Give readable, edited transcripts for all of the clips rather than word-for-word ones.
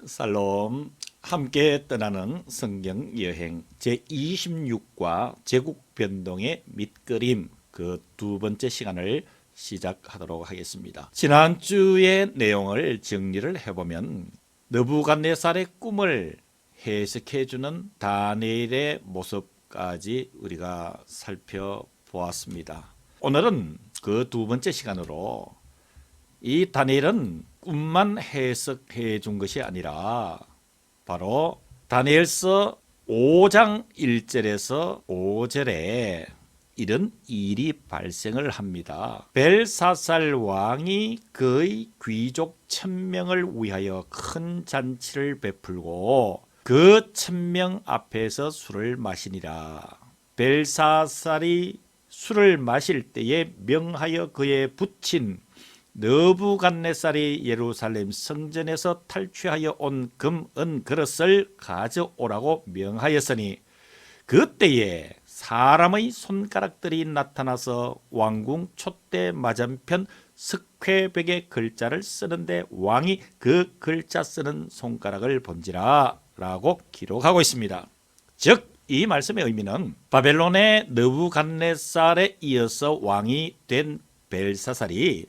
살롬, 함께 떠나는 성경 여행 제26과 제국 변동의 밑그림 그 두 번째 시간을 시작하도록 하겠습니다. 지난주의 내용을 정리를 해보면 느부갓네살의 꿈을 해석해주는 다니엘의 모습까지 우리가 살펴보았습니다. 오늘은 그 두 번째 시간으로 이 다니엘은 꿈만 해석해 준 것이 아니라 바로 다니엘서 5장 1절에서 5절에 이런 일이 발생을 합니다. 벨사살 왕이 그의 귀족 1000명을 위하여 큰 잔치를 베풀고 그 1000명 앞에서 술을 마시니라. 벨사살이 술을 마실 때에 명하여 그의 붙인 느부갓네살이 예루살렘 성전에서 탈취하여 온 금, 은 그릇을 가져오라고 명하였으니 그때에 사람의 손가락들이 나타나서 왕궁 촛대 맞은편 석회벽에 글자를 쓰는데 왕이 그 글자 쓰는 손가락을 본지라 라고 기록하고 있습니다. 즉 이 말씀의 의미는 바벨론의 느부갓네살에 이어서 왕이 된 벨사살이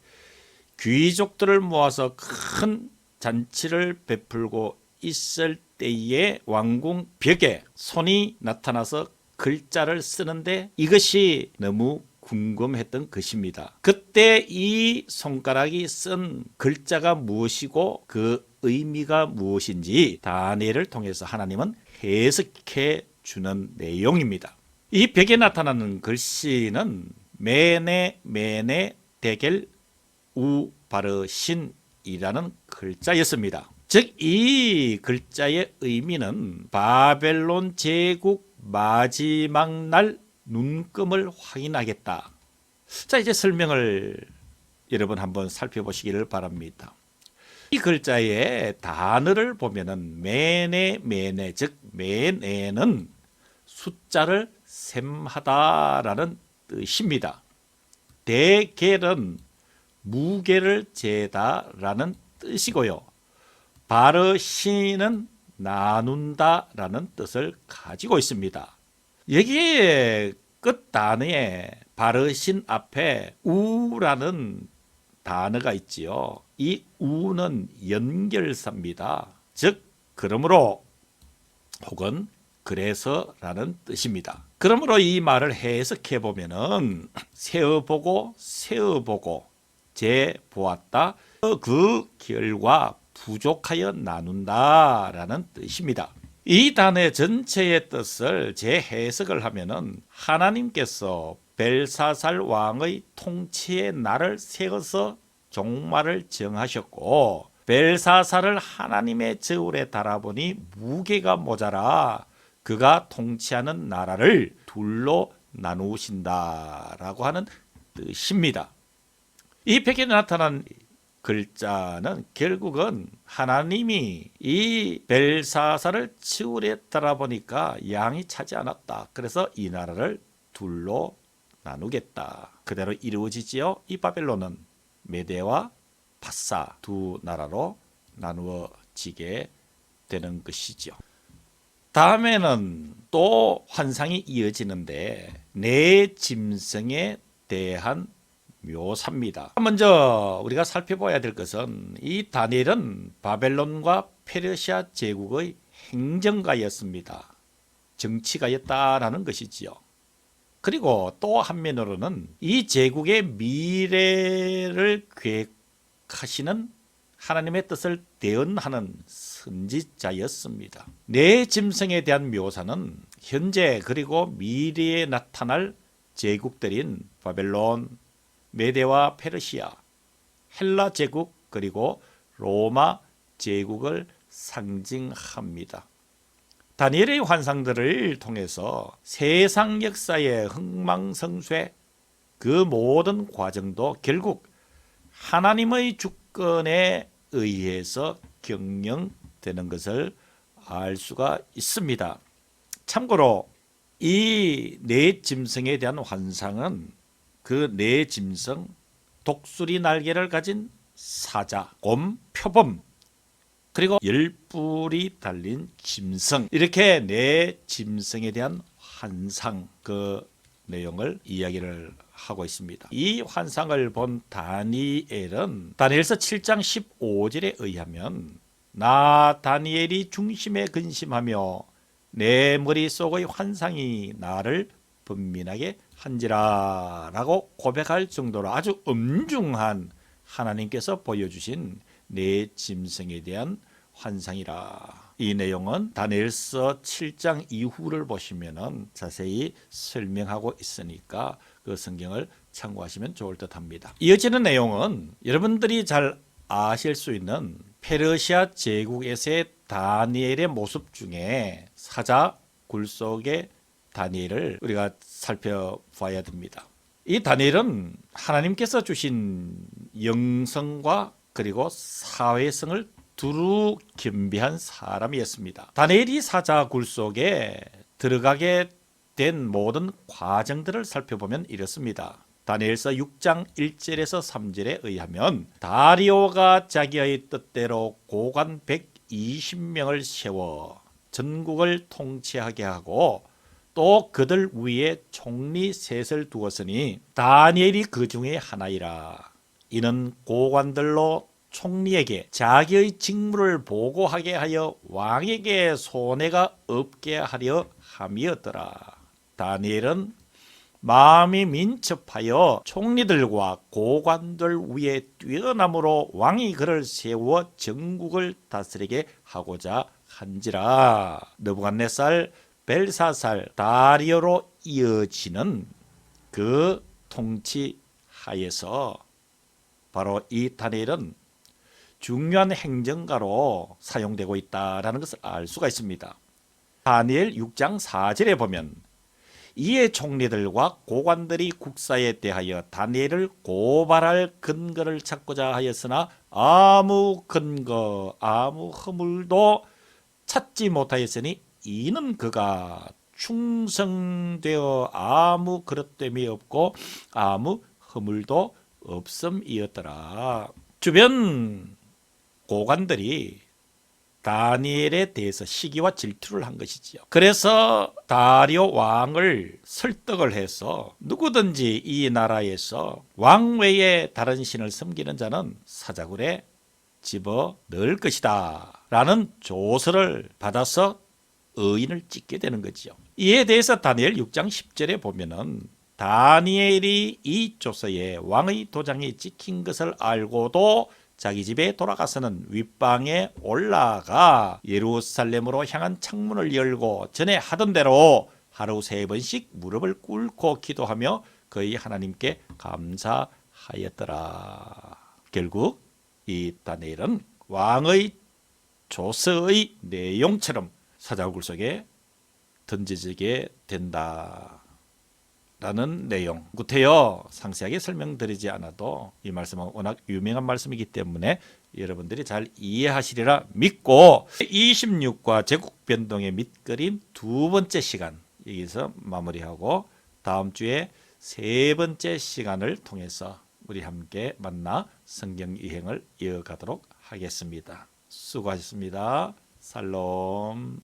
귀족들을 모아서 큰 잔치를 베풀고 있을 때에 왕궁 벽에 손이 나타나서 글자를 쓰는데 이것이 너무 궁금했던 것입니다. 그때 이 손가락이 쓴 글자가 무엇이고 그 의미가 무엇인지 다니엘을 통해서 하나님은 해석해 주는 내용입니다. 이 벽에 나타나는 글씨는 메네 메네 데겔 우바르신이라는 글자였습니다. 즉 이 글자의 의미는 바벨론 제국 마지막 날 눈금을 확인하겠다. 자, 이제 설명을 여러분 한번 살펴보시기를 바랍니다. 이 글자의 단어를 보면은 메네 메네, 즉 메네는 숫자를 셈하다라는 뜻입니다. 데겔은 무게를 재다라는 뜻이고요. 바르신은 나눈다라는 뜻을 가지고 있습니다. 여기에 끝 단어에 바르신 앞에 우라는 단어가 있지요. 이 우는 연결사입니다. 즉 그러므로 혹은 그래서라는 뜻입니다. 그러므로 이 말을 해석해 보면은 세어보고 재보았다. 그 결과 부족하여 나눈다라는 뜻입니다. 이 단어 전체의 뜻을 재해석을 하면은 하나님께서 벨사살 왕의 통치의 날을 세워서 종말을 정하셨고 벨사살을 하나님의 저울에 달아보니 무게가 모자라 그가 통치하는 나라를 둘로 나누신다라고 하는 뜻입니다. 이 벽에 나타난 글자는 결국은 하나님이 이 벨사살을 저울에 달아보니까 양이 차지 않았다. 그래서 이 나라를 둘로 나누겠다. 그대로 이루어지지요. 이 바벨론은 메대와 바사 두 나라로 나누어지게 되는 것이죠. 다음에는 또 환상이 이어지는데 내 짐승에 대한 묘사입니다. 먼저 우리가 살펴봐야 될 것은 이 다니엘은 바벨론과 페르시아 제국의 행정가였습니다. 정치가였다라는 것이지요. 그리고 또 한면으로는 이 제국의 미래를 계획하시는 하나님의 뜻을 대언하는 선지자였습니다. 내 짐승에 대한 묘사는 현재 그리고 미래에 나타날 제국들인 바벨론, 메대와 페르시아, 헬라 제국 그리고 로마 제국을 상징합니다. 다니엘의 환상들을 통해서 세상 역사의 흥망성쇠 그 모든 과정도 결국 하나님의 주권에 의해서 경영되는 것을 알 수가 있습니다. 참고로 이 네 짐승에 대한 환상은 그 네 짐승 독수리 날개를 가진 사자, 곰, 표범 그리고 10뿔이 달린 짐승, 이렇게 네 짐승에 대한 환상, 그 내용을 이야기를 하고 있습니다. 이 환상을 본 다니엘은 다니엘서 7장 15절에 의하면 나 다니엘이 중심에 근심하며 내 머릿속의 환상이 나를 번민하게 한지라 라고 고백할 정도로 아주 엄중한 하나님께서 보여주신 네 짐승에 대한 환상이라. 이 내용은 다니엘서 7장 이후를 보시면은 자세히 설명하고 있으니까 그 성경을 참고하시면 좋을 듯합니다. 이어지는 내용은 여러분들이 잘 아실 수 있는 페르시아 제국에서의 다니엘의 모습 중에 사자 굴 속의 다니엘을 우리가 살펴봐야 됩니다. 이 다니엘은 하나님께서 주신 영성과 그리고 사회성을 두루 겸비한 사람이었습니다. 다니엘이 사자 굴 속에 들어가게 된 모든 과정들을 살펴보면 이렇습니다. 다니엘서 6장 1절에서 3절에 의하면 다리오가 자기의 뜻대로 고관 120명을 세워 전국을 통치하게 하고 또 그들 위에 총리 셋을 두었으니 다니엘이 그 중에 하나이라. 이는 고관들로 총리에게 자기의 직무를 보고하게 하여 왕에게 손해가 없게 하려 함이었더라. 다니엘은 마음이 민첩하여 총리들과 고관들 위에 뛰어남으로 왕이 그를 세워 전국을 다스리게 하고자 한지라. 느부갓네살, 벨사살, 다리오로 이어지는 그 통치 하에서 바로 이 다니엘은 중요한 행정가로 사용되고 있다는 것을 알 수가 있습니다. 다니엘 6장 4절에 보면 이에 총리들과 고관들이 국사에 대하여 다니엘을 고발할 근거를 찾고자 하였으나 아무 근거, 아무 허물도 찾지 못하였으니 이는 그가 충성되어 아무 그릇됨이 없고 아무 허물도 없음이었더라. 주변 고관들이 다니엘에 대해서 시기와 질투를 한 것이지요. 그래서 다리오 왕을 설득을 해서 누구든지 이 나라에서 왕 외에 다른 신을 섬기는 자는 사자굴에 집어 넣을 것이다 라는 조서를 받아서 의인을 찍게 되는 거지요. 이에 대해서 다니엘 6장 10절에 보면은 다니엘이 이 조서에 왕의 도장이 찍힌 것을 알고도 자기 집에 돌아가서는 윗방에 올라가 예루살렘으로 향한 창문을 열고 전에 하던 대로 하루 3번씩 무릎을 꿇고 기도하며 거의 하나님께 감사하였더라. 결국 이 다니엘은 왕의 조서의 내용처럼 사자굴 속에 던져지게 된다 라는 내용. 구태여 상세하게 설명드리지 않아도 이 말씀은 워낙 유명한 말씀이기 때문에 여러분들이 잘 이해하시리라 믿고 26과 제국 변동의 밑그림 두 번째 시간 여기서 마무리하고 다음 주에 세 번째 시간을 통해서 우리 함께 만나 성경 여행을 이어가도록 하겠습니다. 수고하셨습니다. 살롬.